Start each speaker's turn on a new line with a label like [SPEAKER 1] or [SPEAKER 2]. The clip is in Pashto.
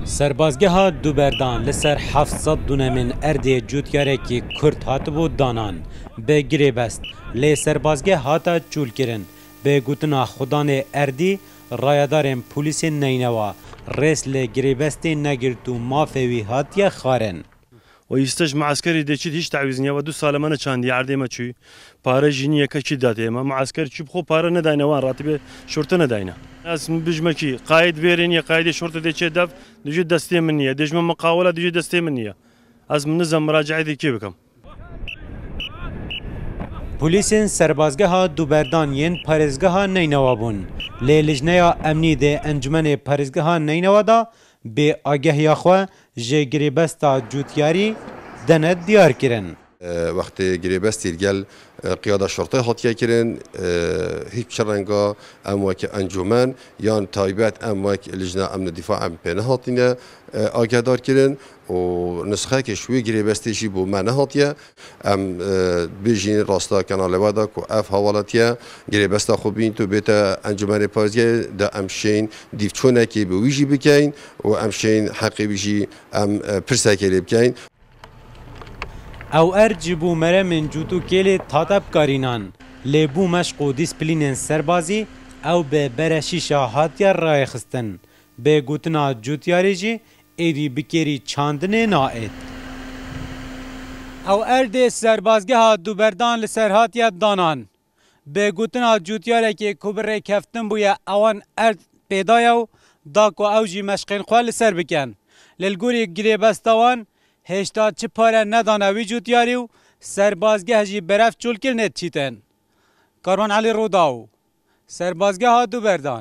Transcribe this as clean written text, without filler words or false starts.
[SPEAKER 1] سربازگاه دوبردان لسر 700 دونمین اردی جوتیارکی کرد هاتبو دانان به گریبست لی سربازگاه هاتا چول کرن به گوتنا خودان اردی رایدارن پولیس نینوا رس لی گریبست نگرتو مافوی هاتیا خارن
[SPEAKER 2] و یستش معسكري دچید هیچ تعویض نیا و 2 سال من چاندی عرضه ما چی پاره جنیه کچی داده ما معسكر چی بخو پاره نداینه وان راتب شرطه نداینه از بجمکی قاید بیرین یا قاید شرطه دچید دف دیجی دسته منیه دیجم مقاوله دیجی دسته منیه از منظم مراجعه کی بکم
[SPEAKER 1] پولیسین سربازگاه دوبردان ین پارێزگەها نینەوا بوون لێ لیژنەیە ئەمنی دێ ئەنجومەنێ پارێزگەها نینەوادا بێ ئاگەهیا خۆ ژێ گرێبەستا جوتیاری دەنە دیار kirin.
[SPEAKER 3] وقتی گریبستی گل قیاده شرطه هاتیه کرن هیچ شرنگا امواک انجمن یان تایبت امواک لجنه امن دفاع ام پنه هاتینه آگهدار کرن و نسخه که شوی گریبستیشی بو منه هاتیه ام بیجین راستا کنال وادا که اف حوالاتیه گریبستا خوبین تو بیت انجمن پارزگه دا امشین دیفچونه که به ویجی بکین و امشین حقی بیجی ام پرسکه بکین
[SPEAKER 1] او ارجبو مره من جوتو کلی تاتب کارینان لیبو مشق و دیسپلینن سربازی او به برشیشا هاتیا رای خستن به گوتنا جوتیاری جی ایدی بکری چاندن نائد او ارد سربازگاه دوبردان لسر هاتیا دانان به گوتنا جوتیاری که کبره کفتن بویا اوان ارد پیدایو داکو او جی مشقین خواه لسر بکن للگوری گریبستوان هشتا چه پاره ندانه وی جوتیاری و سربازگاه جی برف چول کرنه چیتن کاروان علی روداو سربازگاه دوبردان